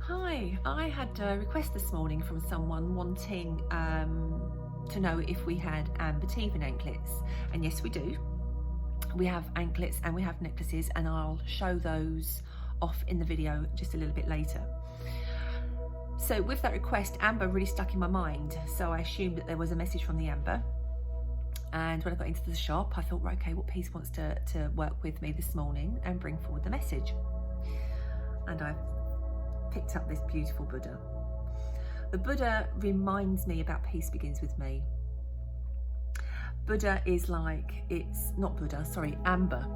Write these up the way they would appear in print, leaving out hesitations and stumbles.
Hi, I had a request this morning from someone wanting to know if we had amber teething anklets, and yes we do. We have anklets and we have necklaces, and I'll show those off in the video just a little bit later. So with that request, amber really stuck in my mind, so I assumed that there was a message from the amber. And when I got into the shop, I thought, right, okay, what piece wants to work with me this morning and bring forward the message? And I picked up this beautiful Buddha. The Buddha reminds me about peace begins with me. Buddha is like, it's not Buddha, sorry, amber.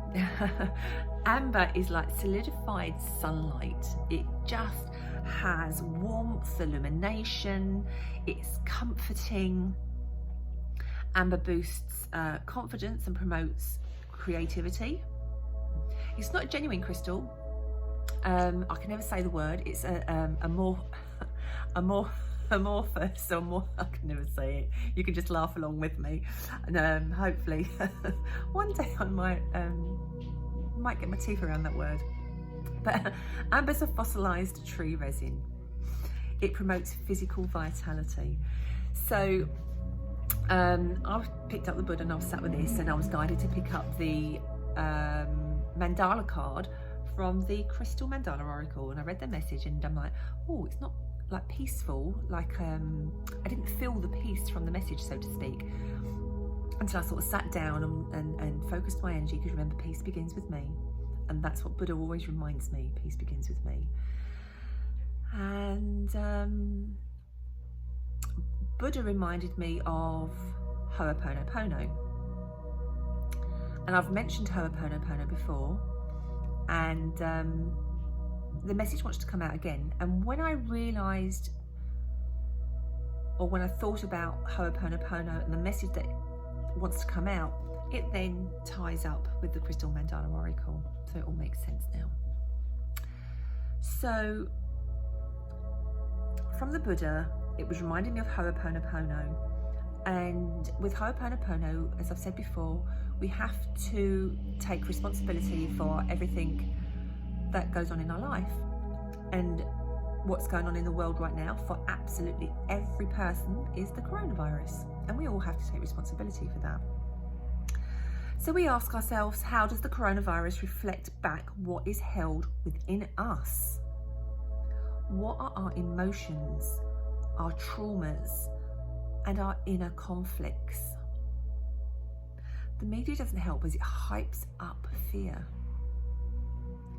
Amber is like solidified sunlight. It just has warmth, illumination, it's comforting. Amber boosts confidence and promotes creativity. It's not a genuine crystal. I can never say the word. It's amorphous, or more. I can never say it. You can just laugh along with me, and hopefully, one day I might get my teeth around that word. But amber's a fossilised tree resin. It promotes physical vitality. So I picked up the Buddha and I was sat with this, and I was guided to pick up the mandala card from the Crystal Mandala Oracle, and I read the message and I'm like, oh, it's not like peaceful, like I didn't feel the peace from the message, so to speak, until I sort of sat down and focused my energy, because remember, peace begins with me, and that's what Buddha always reminds me, peace begins with me. And Buddha reminded me of Ho'oponopono, and I've mentioned Ho'oponopono before, and the message wants to come out again. And when I realised, or when I thought about Ho'oponopono and the message that wants to come out, it then ties up with the Crystal Mandala Oracle, so it all makes sense now. So from the Buddha, it was reminding me of Ho'oponopono, and with Ho'oponopono, as I've said before, we have to take responsibility for everything that goes on in our life, and what's going on in the world right now for absolutely every person is the coronavirus, and we all have to take responsibility for that. So we ask ourselves, how does the coronavirus reflect back what is held within us? What are our emotions, our traumas, and our inner conflicts? The media doesn't help as it hypes up fear,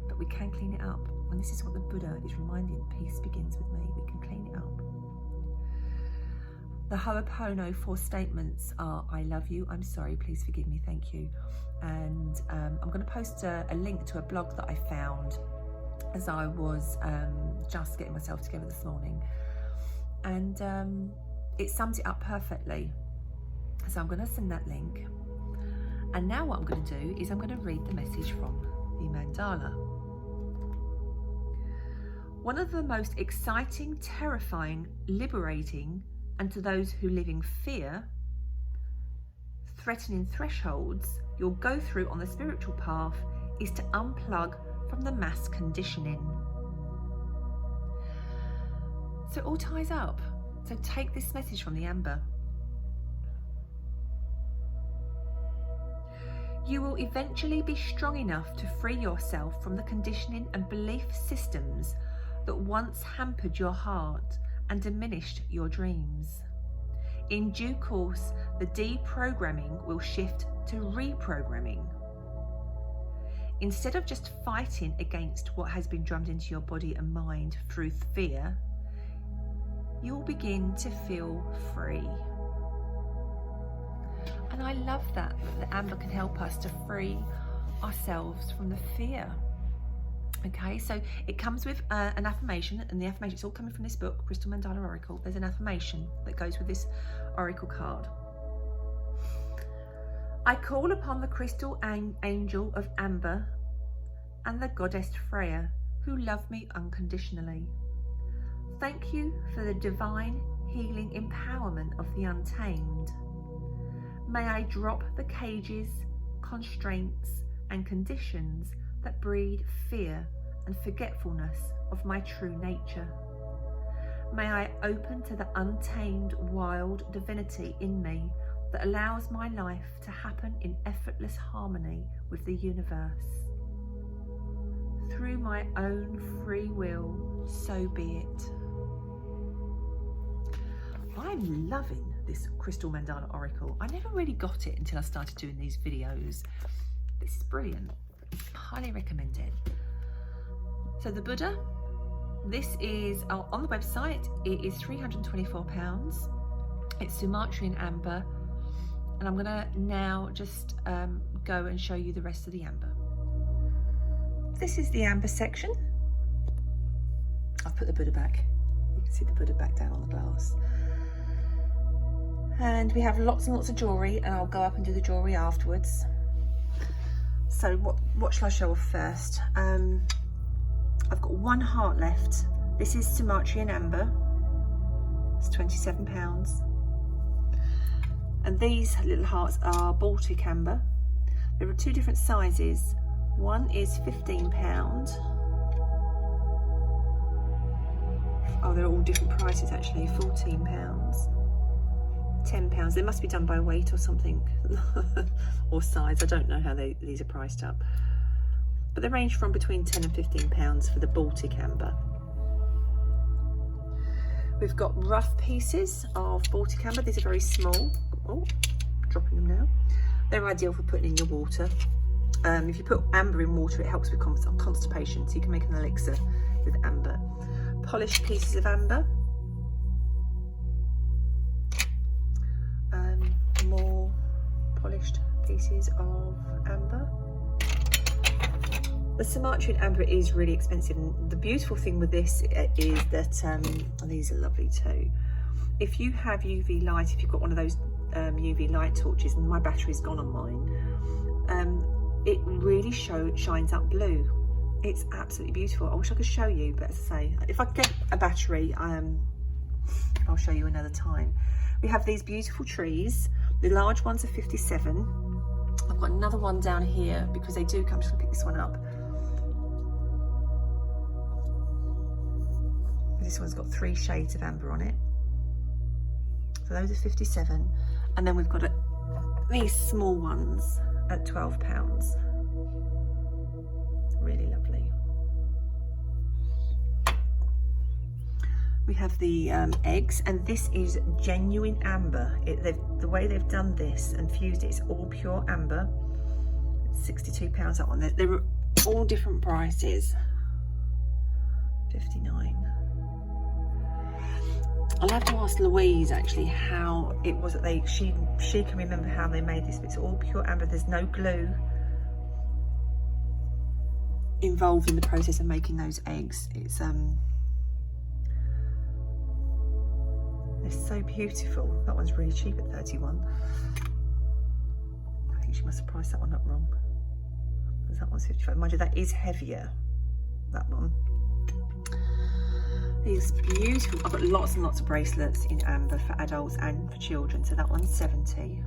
but we can clean it up, and this is what the Buddha is reminding. Peace begins with me. We can clean it up. The Ho'opono 4 statements are: I love you, I'm sorry, please forgive me, thank you. And I'm going to post a link to a blog that I found as I was just getting myself together this morning, and it sums it up perfectly. So I'm going to send that link. And now what I'm going to do is I'm going to read the message from the mandala. One of the most exciting, terrifying, liberating, and to those who live in fear, threatening thresholds you'll go through on the spiritual path is to unplug from the mass conditioning. So it all ties up. So take this message from the amber. You will eventually be strong enough to free yourself from the conditioning and belief systems that once hampered your heart and diminished your dreams. In due course, the deprogramming will shift to reprogramming. Instead of just fighting against what has been drummed into your body and mind through fear, you'll begin to feel free. And I love that the amber can help us to free ourselves from the fear. Okay, so it comes with an affirmation, and the affirmation, it's all coming from this book, Crystal Mandala Oracle. There's an affirmation that goes with this oracle card. I call upon the crystal angel of amber and the goddess Freya, who love me unconditionally. Thank you for the divine healing empowerment of the untamed. May I drop the cages, constraints, and conditions that breed fear and forgetfulness of my true nature. May I open to the untamed wild divinity in me that allows my life to happen in effortless harmony with the universe. Through my own free will, so be it. I'm loving this Crystal Mandala Oracle. I never really got it until I started doing these videos. This is brilliant. Highly recommend it. So the Buddha, this is on the website. It is £324. It's Sumatran amber, and I'm gonna now just go and show you the rest of the amber. This is the amber section. I've put the Buddha back. You can see the Buddha back down on the glass. And we have lots and lots of jewellery, and I'll go up and do the jewellery afterwards. So what shall I show off first? I've got one heart left. This is Sumatran amber. It's £27. And these little hearts are Baltic amber. There are two different sizes. One is £15. Oh, they're all different prices actually. £14, £10. They must be done by weight or something, or size. I don't know how these are priced up. But they range from between £10 and £15 for the Baltic amber. We've got rough pieces of Baltic amber. These are very small. Oh, dropping them now. They're ideal for putting in your water. If you put amber in water, it helps with constipation, so you can make an elixir with amber. Polished pieces of amber. More polished pieces of amber. The Sumatran amber is really expensive, and the beautiful thing with this is that, and these are lovely too, if you have UV light, if you've got one of those UV light torches, and my battery's gone on mine, it really shines up blue. It's absolutely beautiful. I wish I could show you, but as I say, if I get a battery, I'll show you another time. We have these beautiful trees. The large ones are 57. I've got another one down here because they do come. I'm just gonna pick this one up. This one's got 3 shades of amber on it. So those are 57. And then we've got these small ones at £12. Really lovely. We have the eggs, and this is genuine amber. The way they've done this and fused it, it's all pure amber. £62 that one. There are all different prices. 59. I'll have to ask Louise actually how it was that she can remember how they made this, but it's all pure amber. There's no glue involved in the process of making those eggs. It's so beautiful. That one's really cheap at 31. I think she must have priced that one up wrong, because that one's 55. Mind you, that is heavier, that one. These beautiful, I've got lots and lots of bracelets in amber for adults and for children. So that one's 70.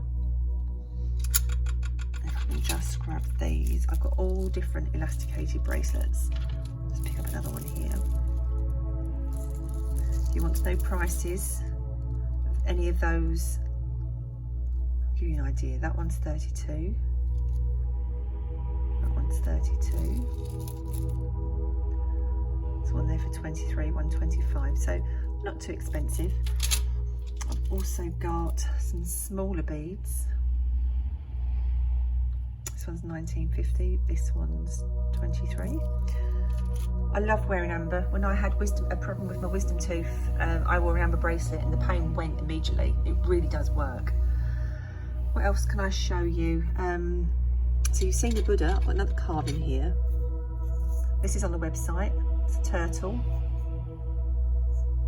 If I can just grab these, I've got all different elasticated bracelets. Let's pick up another one here. If you want to know prices of any of those, I'll give you an idea. That one's 32. That one's 32. One there for 23, one 25, so not too expensive. I've also got some smaller beads. This one's 1950, this one's 23. I love wearing amber. When I had a problem with my wisdom tooth, I wore an amber bracelet and the pain went immediately. It really does work. What else can I show you? So you've seen the Buddha. I've got another card in here. This is on the website. It's a turtle.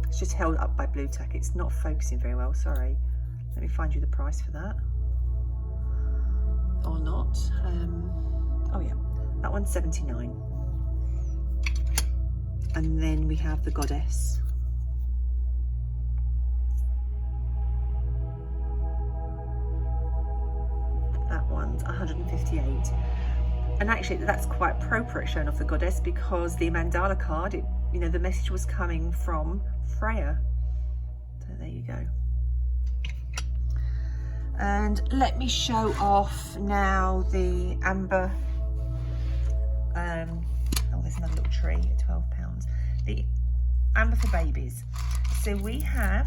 It's just held up by blue tack. It's not focusing very well, sorry. Let me find you the price for that. Or not. Oh yeah, that one's 79. And then we have the goddess. That one's 158. And actually that's quite appropriate showing off the goddess, because the mandala card, you know, the message was coming from Freya. So there you go. And let me show off now the amber. Oh, there's another little tree at £12. The amber for babies. So we have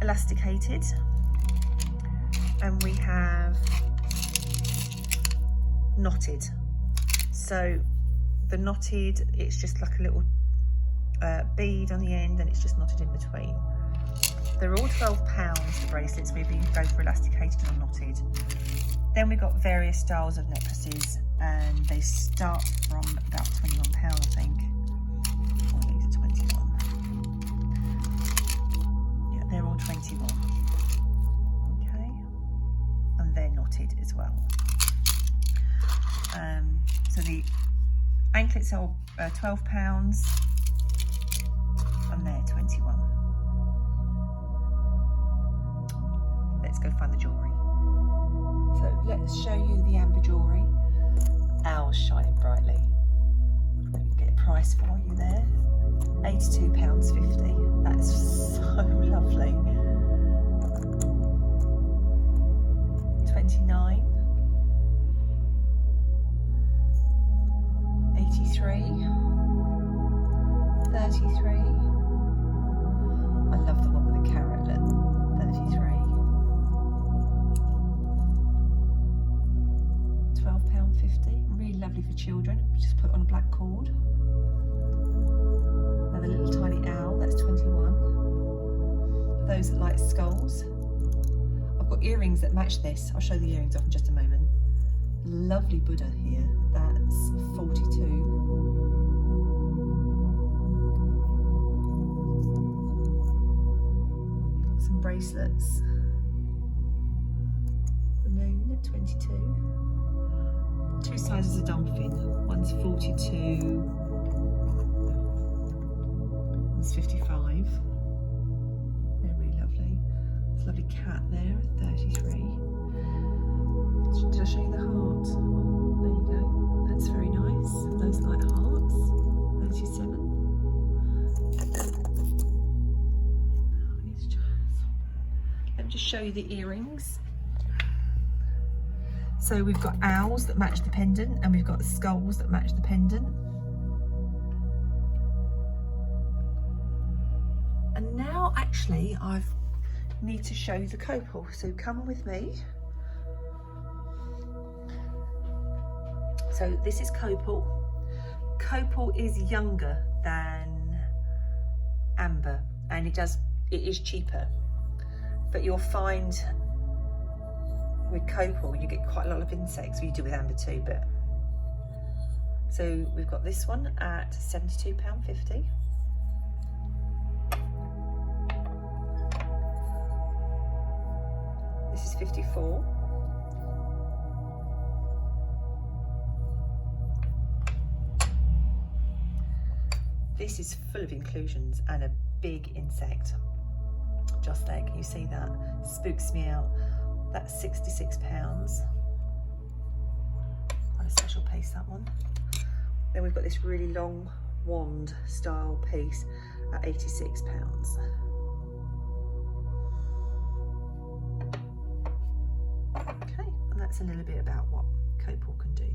elasticated, and we have knotted. So the knotted, it's just like a little bead on the end, and it's just knotted in between. They're all £12, the bracelets, whether you go for elasticated or knotted. Then we've got various styles of necklaces, and they start from about £21, I think. Oh, these are 21. Yeah, they're all 21. Okay, and they're knotted as well. So the anklets are £12, and they're 21. Let's go find the jewellery. So let's show you the amber jewellery. Owls shining brightly. Let me get a price for you there. £82.50. That's so lovely. 29. 83. 33. I love the one with the carrot, look. 33. £12.50. Really lovely for children. Just put on a black cord. Another little tiny owl, that's 21. For those that like skulls. I've got earrings that match this. I'll show the earrings off in just a moment. Lovely Buddha here, that's 42. Some bracelets. The moon at 22. Two sizes of dolphin. One's 42. One's 55. They're really lovely. There's a lovely cat there at 33. Did I show you the heart? Oh, there you go. That's very nice. Those light hearts. 37. Let me just show you the earrings. So we've got owls that match the pendant, and we've got skulls that match the pendant. And now actually I need to show you the copal, so come with me. So this is copal. Copal is younger than amber, and it is cheaper. But you'll find with copal you get quite a lot of insects. You do with amber too, but so we've got this one at £72.50. This is 54. This is full of inclusions and a big insect. Just there, can you see that? Spooks me out. That's £66. Quite a special piece, that one. Then we've got this really long wand style piece at £86. Okay, and that's a little bit about what copal can do.